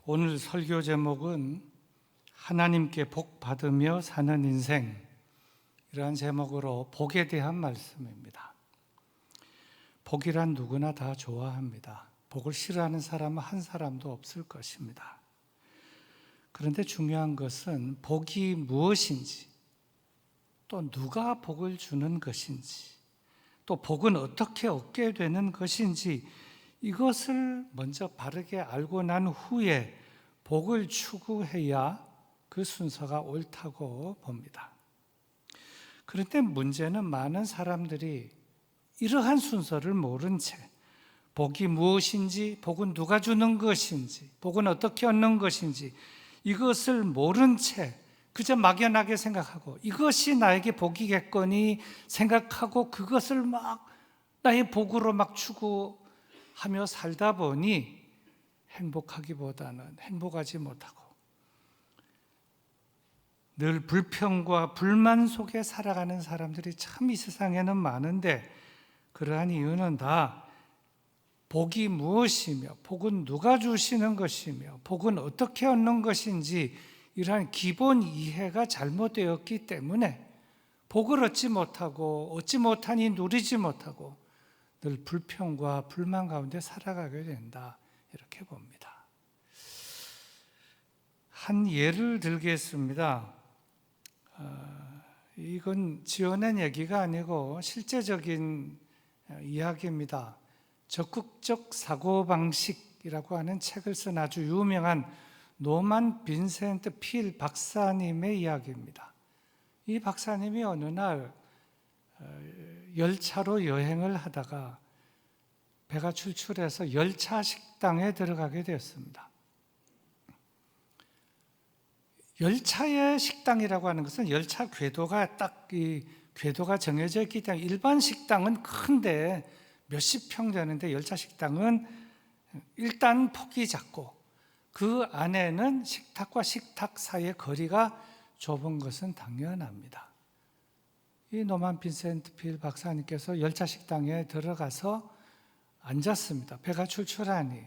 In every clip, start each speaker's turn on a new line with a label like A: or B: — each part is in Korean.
A: 오늘 설교 제목은 하나님께 복 받으며 사는 인생, 이러한 제목으로 복에 대한 말씀입니다. 복이란 누구나 다 좋아합니다. 복을 싫어하는 사람은 한 사람도 없을 것입니다. 그런데 중요한 것은 복이 무엇인지, 또 누가 복을 주는 것인지, 또 복은 어떻게 얻게 되는 것인지, 이것을 먼저 바르게 알고 난 후에 복을 추구해야 그 순서가 옳다고 봅니다. 그런데 문제는 많은 사람들이 이러한 순서를 모른 채 복이 무엇인지, 복은 누가 주는 것인지, 복은 어떻게 얻는 것인지, 이것을 모른 채 그저 막연하게 생각하고 이것이 나에게 복이겠거니 생각하고 그것을 막 나의 복으로 막 추구하며 살다 보니 행복하지 못하고 늘 불평과 불만 속에 살아가는 사람들이 참 이 세상에는 많은데, 그러한 이유는 다 복이 무엇이며, 복은 누가 주시는 것이며, 복은 어떻게 얻는 것인지 이러한 기본 이해가 잘못되었기 때문에 복을 얻지 못하고, 얻지 못하니 누리지 못하고 늘 불평과 불만 가운데 살아가게 된다, 이렇게 봅니다. 한 예를 들겠습니다. 이건 지어낸 얘기가 아니고 실제적인 이야기입니다. 적극적 사고방식이라고 하는 책을 쓴 아주 유명한 노만 빈센트 필 박사님의 이야기입니다. 이 박사님이 어느 날 열차로 여행을 하다가 배가 출출해서 열차 식당에 들어가게 되었습니다. 열차의 식당이라고 하는 것은 열차 궤도가 딱 이 궤도가 정해져 있기 때문에 일반 식당은 큰데 몇십 평 되는데 열차 식당은 일단 폭이 작고 그 안에는 식탁과 식탁 사이의 거리가 좁은 것은 당연합니다. 이 노만 빈센트 필 박사님께서 열차 식당에 들어가서 앉았습니다. 배가 출출하니.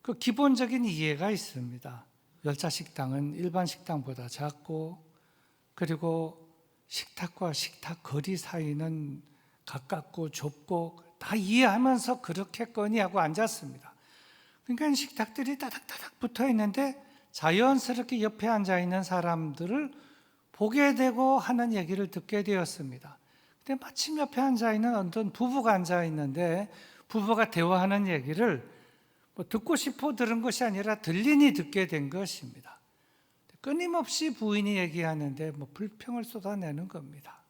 A: 그 기본적인 이해가 있습니다. 열차 식당은 일반 식당보다 작고, 그리고 식탁과 식탁 거리 사이는 가깝고 좁고 다 이해하면서 그렇겠거니 하고 앉았습니다. 그러니까 식탁들이 따닥따닥 붙어 있는데 자연스럽게 옆에 앉아 있는 사람들을 보게 되고 하는 얘기를 듣게 되었습니다. 근데 마침 옆에 앉아 있는 어떤 부부가 앉아 있는데 부부가 대화하는 얘기를 듣고 싶어 들은 것이 아니라 들리니 듣게 된 것입니다. 끊임없이 부인이 얘기하는데 불평을 쏟아내는 겁니다.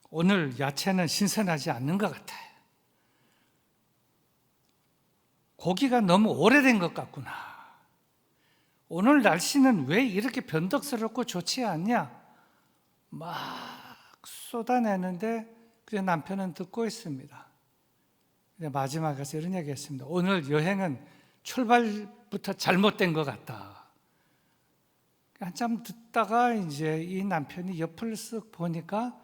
A: 오늘 야채는 신선하지 않는 것 같아. 고기가 너무 오래된 것 같구나. 오늘 날씨는 왜 이렇게 변덕스럽고 좋지 않냐? 막 쏟아내는데 그래서 남편은 듣고 있습니다. 마지막에 이런 얘기 했습니다. 오늘 여행은 출발부터 잘못된 것 같다. 한참 듣다가 이제 이 남편이 옆을 쓱 보니까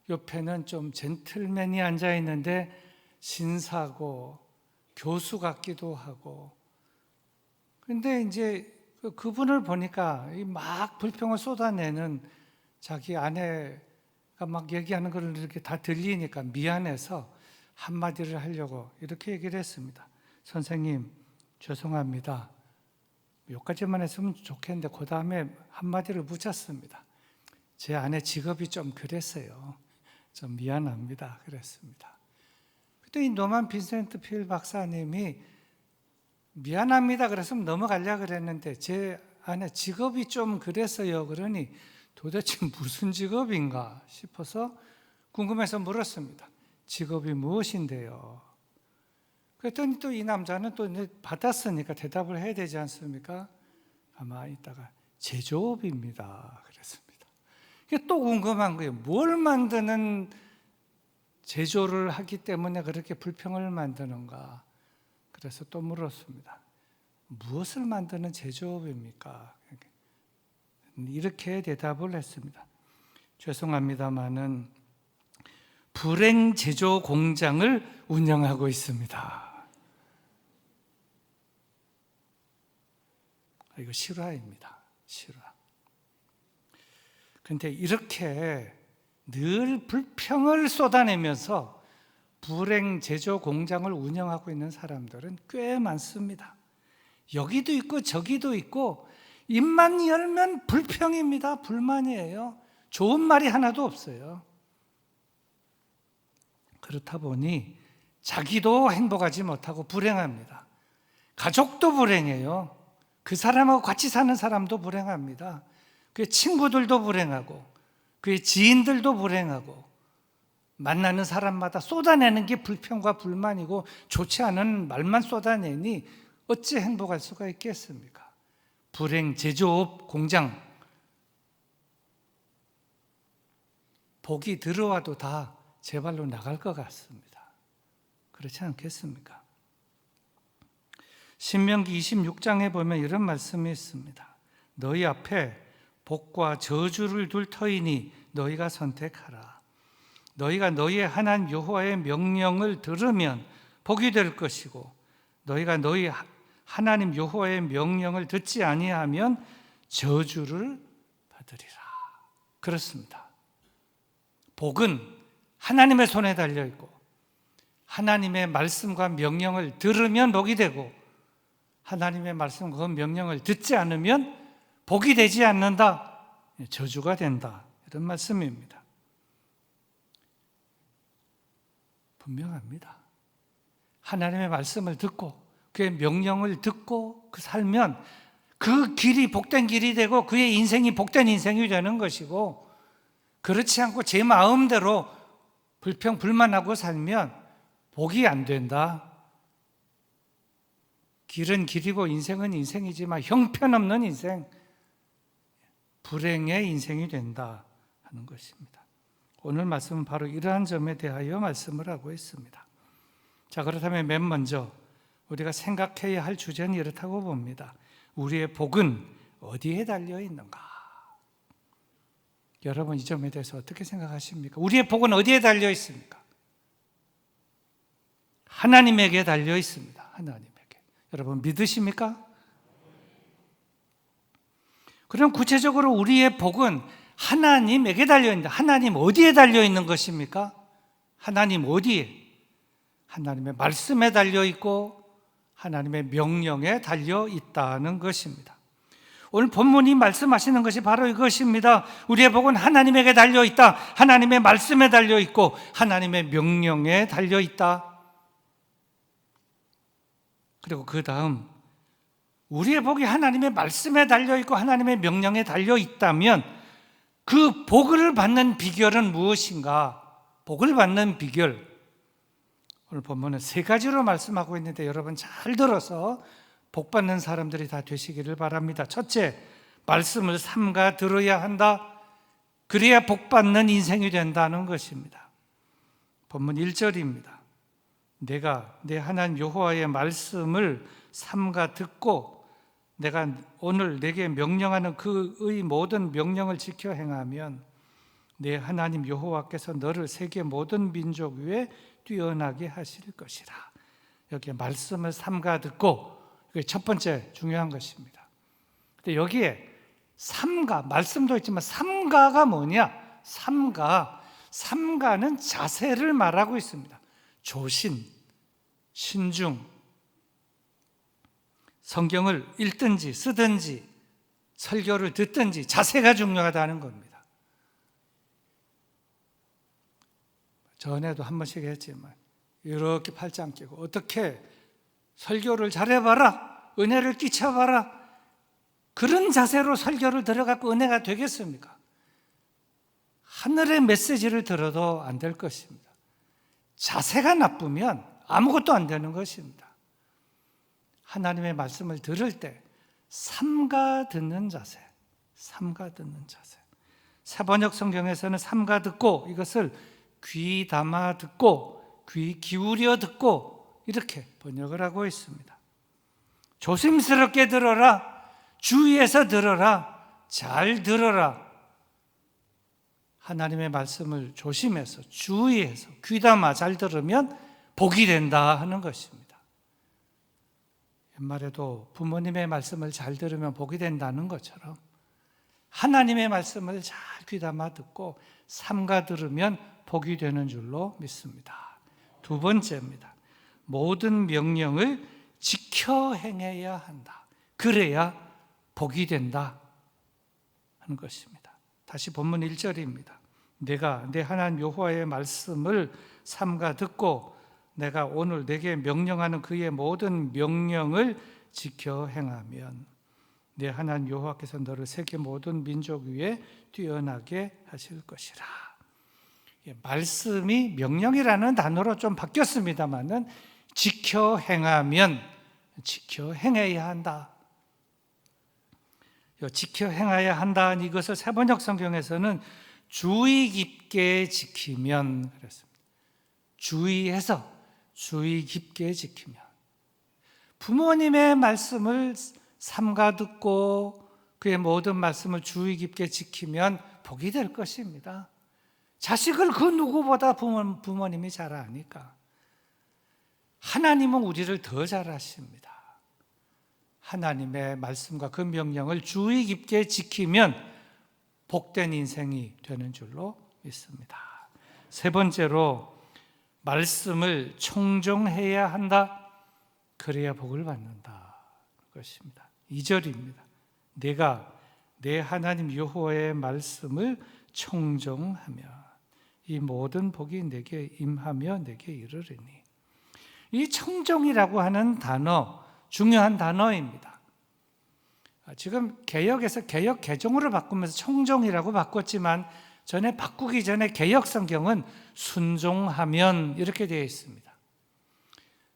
A: 옆에는 좀 젠틀맨이 앉아 있는데 신사고 교수 같기도 하고, 근데 이제 그분을 보니까 막 불평을 쏟아내는 자기 아내가 막 얘기하는 걸 이렇게 다 들리니까 미안해서 한마디를 하려고 이렇게 얘기를 했습니다. 선생님, 죄송합니다. 여기까지만 했으면 좋겠는데 그 다음에 한마디를 붙였습니다. 제 아내 직업이 좀 그랬어요. 좀 미안합니다. 그랬습니다. 그때 이 노만 빈센트 필 박사님이 미안합니다 그랬으면 넘어가려고 그랬는데 제 아내 직업이 좀 그랬어요. 그러니 도대체 무슨 직업인가 싶어서 궁금해서 물었습니다. 직업이 무엇인데요? 그랬더니 또 이 남자는 또 받았으니까 대답을 해야 되지 않습니까? 가만히 있다가 제조업입니다. 그랬습니다. 이게 또 궁금한 거예요. 뭘 만드는 제조를 하기 때문에 그렇게 불평을 만드는가? 그래서 또 물었습니다. 무엇을 만드는 제조업입니까? 이렇게 대답을 했습니다. 죄송합니다마는 불행 제조 공장을 운영하고 있습니다. 이거 실화입니다. 실화. 그런데 이렇게 늘 불평을 쏟아내면서 불행 제조 공장을 운영하고 있는 사람들은 꽤 많습니다. 여기도 있고 저기도 있고 입만 열면 불평입니다. 불만이에요. 좋은 말이 하나도 없어요. 그렇다 보니 자기도 행복하지 못하고 불행합니다. 가족도 불행해요. 그 사람하고 같이 사는 사람도 불행합니다. 그의 친구들도 불행하고 그의 지인들도 불행하고 만나는 사람마다 쏟아내는 게 불평과 불만이고 좋지 않은 말만 쏟아내니 어찌 행복할 수가 있겠습니까? 불행 제조업 공장, 복이 들어와도 다 제 발로 나갈 것 같습니다. 그렇지 않겠습니까? 신명기 26장에 보면 이런 말씀이 있습니다. 너희 앞에 복과 저주를 둘 터이니 너희가 선택하라. 너희가 너희의 하나님 여호와의 명령을 들으면 복이 될 것이고 너희가 너희 하나님 여호와의 명령을 듣지 아니하면 저주를 받으리라. 그렇습니다. 복은 하나님의 손에 달려 있고 하나님의 말씀과 명령을 들으면 복이 되고 하나님의 말씀과 그 명령을 듣지 않으면 복이 되지 않는다. 저주가 된다. 이런 말씀입니다. 분명합니다. 하나님의 말씀을 듣고 그의 명령을 듣고 살면 그 길이 복된 길이 되고 그의 인생이 복된 인생이 되는 것이고 그렇지 않고 제 마음대로 불평, 불만하고 살면 복이 안 된다. 길은 길이고 인생은 인생이지만 형편없는 인생, 불행의 인생이 된다 하는 것입니다. 오늘 말씀은 바로 이러한 점에 대하여 말씀을 하고 있습니다. 자, 그렇다면 맨 먼저 우리가 생각해야 할 주제는 이렇다고 봅니다. 우리의 복은 어디에 달려 있는가? 여러분 이 점에 대해서 어떻게 생각하십니까? 우리의 복은 어디에 달려 있습니까? 하나님에게 달려 있습니다. 하나님에게. 여러분 믿으십니까? 그럼 구체적으로 우리의 복은 하나님에게 달려 있는다. 하나님 어디에 달려 있는 것입니까? 하나님 어디에? 하나님의 말씀에 달려 있고 하나님의 명령에 달려 있다는 것입니다. 오늘 본문이 말씀하시는 것이 바로 이것입니다. 우리의 복은 하나님에게 달려 있다. 하나님의 말씀에 달려 있고 하나님의 명령에 달려 있다. 그리고 그 다음 우리의 복이 하나님의 말씀에 달려 있고 하나님의 명령에 달려 있다면 그 복을 받는 비결은 무엇인가? 복을 받는 비결. 오늘 본문은 세 가지로 말씀하고 있는데 여러분 잘 들어서 복 받는 사람들이 다 되시기를 바랍니다. 첫째, 말씀을 삼가 들어야 한다. 그래야 복 받는 인생이 된다는 것입니다. 본문 1절입니다. 내가 내 하나님 여호와의 말씀을 삼가 듣고 내가 오늘 내게 명령하는 그의 모든 명령을 지켜 행하면 내 하나님 여호와께서 너를 세계 모든 민족 위에 뛰어나게 하실 것이라. 여기에 말씀을 삼가 듣고 그게 첫 번째 중요한 것입니다. 근데 여기에 삼가, 말씀도 있지만 삼가가 뭐냐? 삼가는 자세를 말하고 있습니다. 조신, 신중, 성경을 읽든지 쓰든지 설교를 듣든지 자세가 중요하다는 겁니다. 전에도 한 번씩 했지만 이렇게 팔짱 끼고 어떻게 설교를 잘해봐라, 은혜를 끼쳐봐라, 그런 자세로 설교를 들어갖고 은혜가 되겠습니까? 하늘의 메시지를 들어도 안 될 것입니다. 자세가 나쁘면 아무것도 안 되는 것입니다. 하나님의 말씀을 들을 때 삼가 듣는 자세, 삼가 듣는 자세. 새번역 성경에서는 삼가 듣고, 이것을 귀 담아 듣고, 귀 기울여 듣고 이렇게 번역을 하고 있습니다. 조심스럽게 들어라, 주의해서 들어라, 잘 들어라. 하나님의 말씀을 조심해서 주의해서 귀담아 잘 들으면 복이 된다 하는 것입니다. 옛말에도 부모님의 말씀을 잘 들으면 복이 된다는 것처럼 하나님의 말씀을 잘 귀담아 듣고 삼가 들으면 복이 되는 줄로 믿습니다. 두 번째입니다. 모든 명령을 지켜 행해야 한다. 그래야 복이 된다 하는 것입니다. 다시 본문 1절입니다. 내가 내 하나님 여호와의 말씀을 삼가 듣고 내가 오늘 내게 명령하는 그의 모든 명령을 지켜 행하면 내 하나님 여호와께서 너를 세계 모든 민족 위에 뛰어나게 하실 것이라. 말씀이 명령이라는 단어로 좀 바뀌었습니다만은 지켜 행하면 지켜 행해야 한다. 지켜 행해야 한다. 이것을 세번역 성경에서는 주의 깊게 지키면 그랬습니다. 주의해서 주의 깊게 지키면 부모님의 말씀을 삼가 듣고 그의 모든 말씀을 주의 깊게 지키면 복이 될 것입니다. 자식을 그 누구보다 부모님이 잘 아니까. 하나님은 우리를 더 잘 아십니다. 하나님의 말씀과 그 명령을 주의 깊게 지키면 복된 인생이 되는 줄로 믿습니다. 세 번째로 말씀을 청종해야 한다. 그래야 복을 받는다. 것입니다. 2절입니다. 내가 내 하나님 여호와의 말씀을 청종하며 이 모든 복이 내게 임하며 내게 이르리니. 이 청종이라고 하는 단어 중요한 단어입니다. 지금 개역에서 개역 개종으로 바꾸면서 청종이라고 바꿨지만 전에 바꾸기 전에 개역 성경은 순종하면 이렇게 되어 있습니다.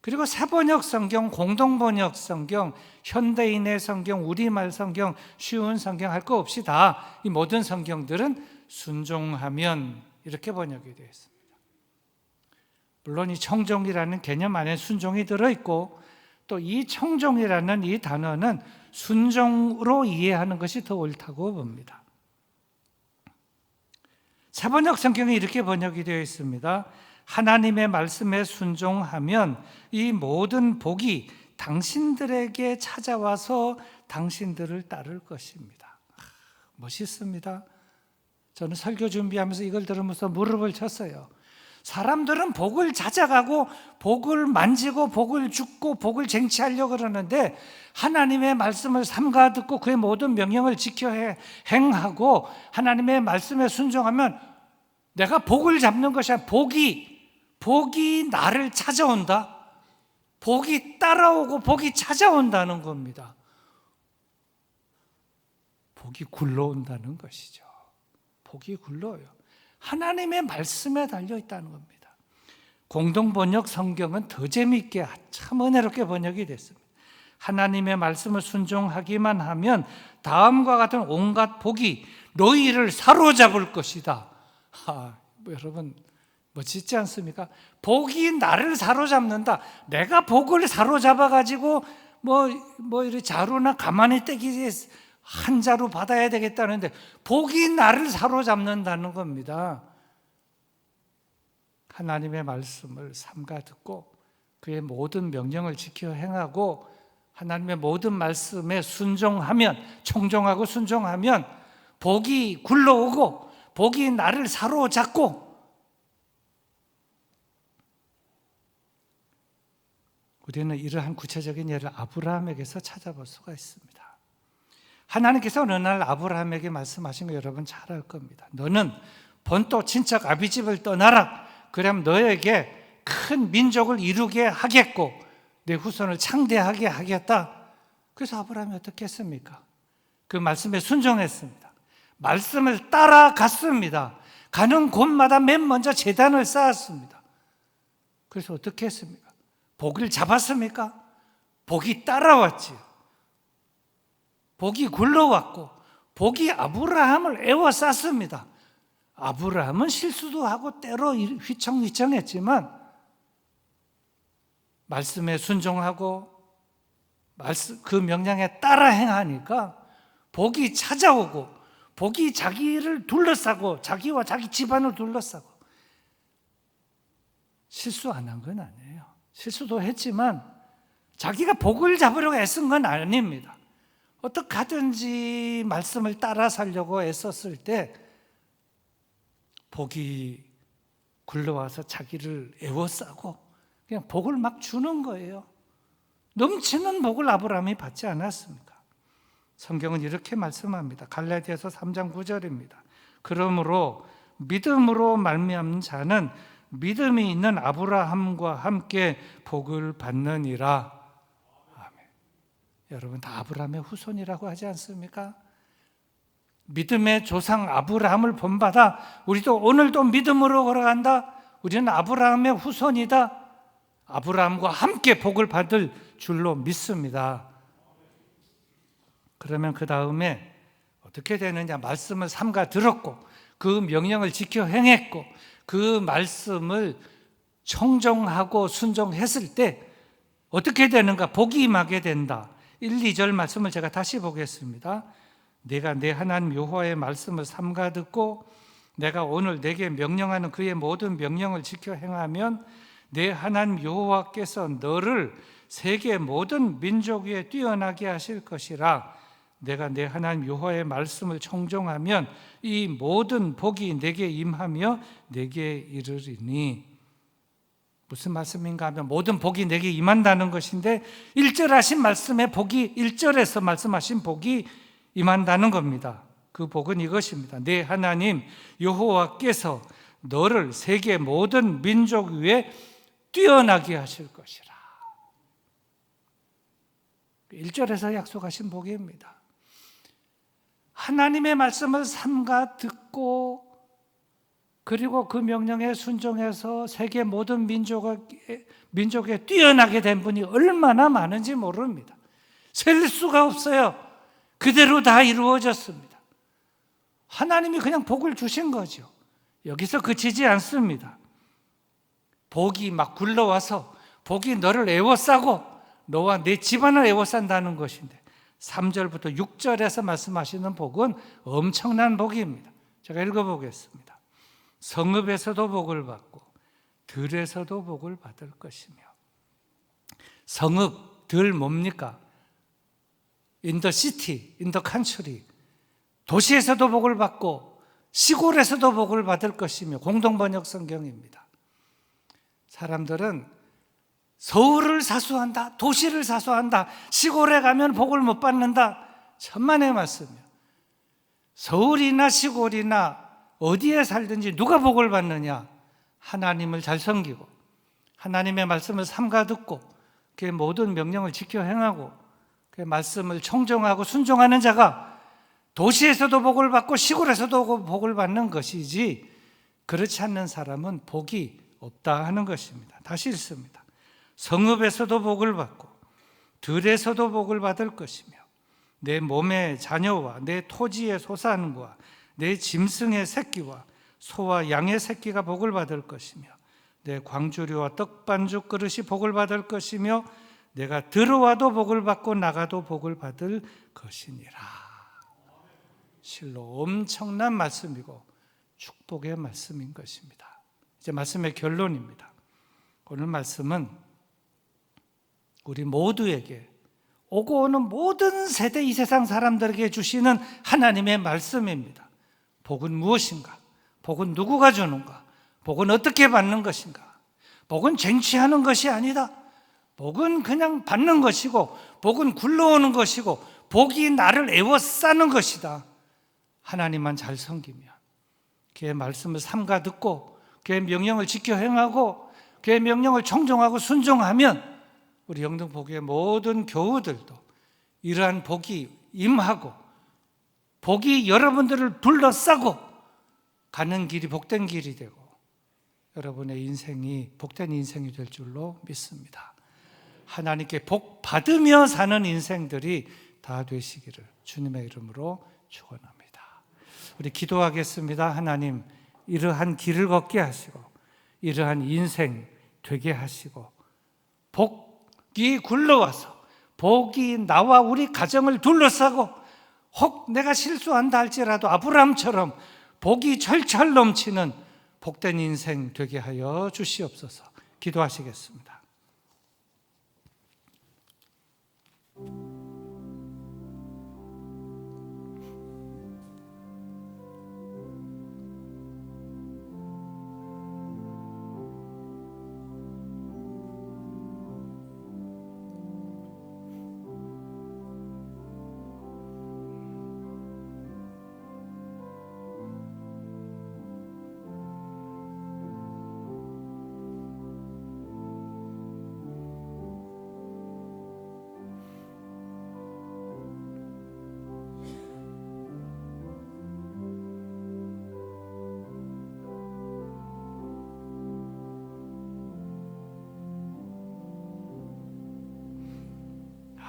A: 그리고 세번역 성경, 공동번역 성경, 현대인의 성경, 우리말 성경, 쉬운 성경 할 거 없이 다 이 모든 성경들은 순종하면 이렇게 번역이 되어 있습니다. 물론 이 청종이라는 개념 안에 순종이 들어있고 또 이 청종이라는 이 단어는 순종으로 이해하는 것이 더 옳다고 봅니다. 세번역 성경이 이렇게 번역이 되어 있습니다. 하나님의 말씀에 순종하면 이 모든 복이 당신들에게 찾아와서 당신들을 따를 것입니다. 멋있습니다. 저는 설교 준비하면서 이걸 들으면서 무릎을 쳤어요. 사람들은 복을 찾아가고 복을 만지고 복을 줍고 복을 쟁취하려고 그러는데 하나님의 말씀을 삼가 듣고 그의 모든 명령을 지켜 행하고 하나님의 말씀에 순종하면 내가 복을 잡는 것이 아니라 복이 나를 찾아온다. 복이 따라오고 복이 찾아온다는 겁니다. 복이 굴러온다는 것이죠. 복이 굴러요. 하나님의 말씀에 달려있다는 겁니다. 공동번역 성경은 더 재미있게 참 은혜롭게 번역이 됐습니다. 하나님의 말씀을 순종하기만 하면 다음과 같은 온갖 복이 너희를 사로잡을 것이다. 여러분 멋있지 않습니까? 복이 나를 사로잡는다. 내가 복을 사로잡아가지고 이렇게 자루나 가만히 떼기 한 자루 받아야 되겠다는데 복이 나를 사로잡는다는 겁니다. 하나님의 말씀을 삼가 듣고 그의 모든 명령을 지켜 행하고 하나님의 모든 말씀에 순종하면 청종하고 순종하면 복이 굴러오고 복이 나를 사로잡고 우리는 이러한 구체적인 예를 아브라함에게서 찾아볼 수가 있습니다. 하나님께서 어느 날 아브라함에게 말씀하신 거 여러분 잘 알 겁니다. 너는 본토 친척 아비집을 떠나라. 그러면 너에게 큰 민족을 이루게 하겠고 내 후손을 창대하게 하겠다. 그래서 아브라함이 어떻게 했습니까? 그 말씀에 순종했습니다. 말씀을 따라갔습니다. 가는 곳마다 맨 먼저 제단을 쌓았습니다. 그래서 어떻게 했습니까? 복을 잡았습니까? 복이 따라왔지요. 복이 굴러왔고 복이 아브라함을 에워쌌습니다. 아브라함은 실수도 하고 때로 휘청휘청했지만 말씀에 순종하고 그 명령에 따라 행하니까 복이 찾아오고 복이 자기를 둘러싸고 자기와 자기 집안을 둘러싸고 실수 안 한 건 아니에요. 실수도 했지만 자기가 복을 잡으려고 애쓴 건 아닙니다. 어떻게 하든지 말씀을 따라 살려고 애썼을 때 복이 굴러와서 자기를 애워싸고 그냥 복을 막 주는 거예요. 넘치는 복을 아브라함이 받지 않았습니까? 성경은 이렇게 말씀합니다. 갈라디아서 3장 9절입니다. 그러므로 믿음으로 말미암는 자는 믿음이 있는 아브라함과 함께 복을 받느니라. 아멘. 여러분 다 아브라함의 후손이라고 하지 않습니까? 믿음의 조상 아브라함을 본받아 우리도 오늘도 믿음으로 걸어간다. 우리는 아브라함의 후손이다. 아브라함과 함께 복을 받을 줄로 믿습니다. 그러면 그 다음에 어떻게 되느냐? 말씀을 삼가 들었고 그 명령을 지켜 행했고 그 말씀을 청종하고 순종했을 때 어떻게 되는가? 복이 임하게 된다. 1, 2절 말씀을 제가 다시 보겠습니다. 내가 내 하나님 여호와의 말씀을 삼가 듣고 내가 오늘 내게 명령하는 그의 모든 명령을 지켜 행하면 내 하나님 여호와께서 너를 세계 모든 민족 위에 뛰어나게 하실 것이라. 내가 내 하나님 여호와의 말씀을 청종하면 이 모든 복이 내게 임하며 내게 이르리니. 무슨 말씀인가 하면 모든 복이 내게 임한다는 것인데 1절 하신 말씀의 복이 1절에서 말씀하신 복이 임한다는 겁니다. 그 복은 이것입니다. 내 하나님 여호와께서 너를 세계 모든 민족 위에 뛰어나게 하실 것이라. 1절에서 약속하신 복입니다. 하나님의 말씀을 삼가 듣고 그리고 그 명령에 순종해서 세계 모든 민족에 뛰어나게 된 분이 얼마나 많은지 모릅니다. 셀 수가 없어요. 그대로 다 이루어졌습니다. 하나님이 그냥 복을 주신 거죠. 여기서 그치지 않습니다. 복이 막 굴러와서 복이 너를 애워싸고 너와 내 집안을 애워싼다는 것인데 3절부터 6절에서 말씀하시는 복은 엄청난 복입니다. 제가 읽어보겠습니다. 성읍에서도 복을 받고 들에서도 복을 받을 것이며. 성읍, 들 뭡니까? In the city, in the country. 도시에서도 복을 받고 시골에서도 복을 받을 것이며 공동번역 성경입니다. 사람들은 서울을 사수한다, 도시를 사수한다, 시골에 가면 복을 못 받는다. 천만의 말씀이에요. 서울이나 시골이나 어디에 살든지 누가 복을 받느냐? 하나님을 잘 섬기고 하나님의 말씀을 삼가 듣고 그의 모든 명령을 지켜 행하고 그의 말씀을 청종하고 순종하는 자가 도시에서도 복을 받고 시골에서도 복을 받는 것이지, 그렇지 않는 사람은 복이 없다 하는 것입니다. 다시 읽습니다. 성읍에서도 복을 받고 들에서도 복을 받을 것이며 내 몸의 자녀와 내 토지의 소산과 내 짐승의 새끼와 소와 양의 새끼가 복을 받을 것이며 내 광주리와 떡반죽 그릇이 복을 받을 것이며 내가 들어와도 복을 받고 나가도 복을 받을 것이니라. 실로 엄청난 말씀이고 축복의 말씀인 것입니다. 이제 말씀의 결론입니다. 오늘 말씀은 우리 모두에게 오고 오는 모든 세대 이 세상 사람들에게 주시는 하나님의 말씀입니다. 복은 무엇인가? 복은 누구가 주는가? 복은 어떻게 받는 것인가? 복은 쟁취하는 것이 아니다. 복은 그냥 받는 것이고 복은 굴러오는 것이고 복이 나를 애워싸는 것이다. 하나님만 잘 섬기면, 그의 말씀을 삼가 듣고 그의 명령을 지켜 행하고 그의 명령을 청종하고 순종하면 우리 영등포교의 모든 교우들도 이러한 복이 임하고 복이 여러분들을 둘러싸고 가는 길이 복된 길이 되고 여러분의 인생이 복된 인생이 될 줄로 믿습니다. 하나님께 복 받으며 사는 인생들이 다 되시기를 주님의 이름으로 축원합니다. 우리 기도하겠습니다. 하나님, 이러한 길을 걷게 하시고 이러한 인생 되게 하시고 복이 굴러와서 복이 나와 우리 가정을 둘러싸고 혹 내가 실수한다 할지라도 아브라함처럼 복이 철철 넘치는 복된 인생 되게 하여 주시옵소서. 기도하시겠습니다.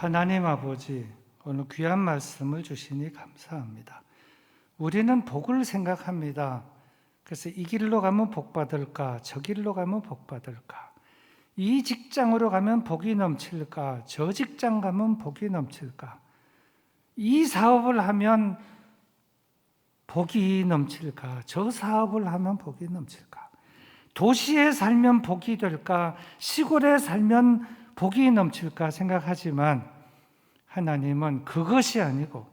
A: 하나님 아버지, 오늘 귀한 말씀을 주시니 감사합니다. 우리는 복을 생각합니다. 그래서 이 길로 가면 복 받을까? 저 길로 가면 복 받을까? 이 직장으로 가면 복이 넘칠까? 저 직장 가면 복이 넘칠까? 이 사업을 하면 복이 넘칠까? 저 사업을 하면 복이 넘칠까? 도시에 살면 복이 될까? 시골에 살면 복이 넘칠까 생각하지만 하나님은 그것이 아니고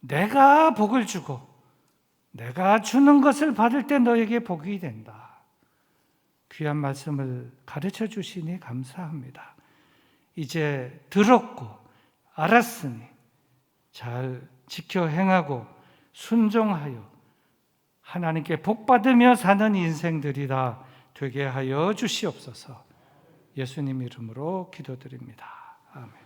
A: 내가 복을 주고 내가 주는 것을 받을 때 너에게 복이 된다. 귀한 말씀을 가르쳐 주시니 감사합니다. 이제 들었고 알았으니 잘 지켜 행하고 순종하여 하나님께 복 받으며 사는 인생들이다 되게 하여 주시옵소서. 예수님 이름으로 기도드립니다. 아멘.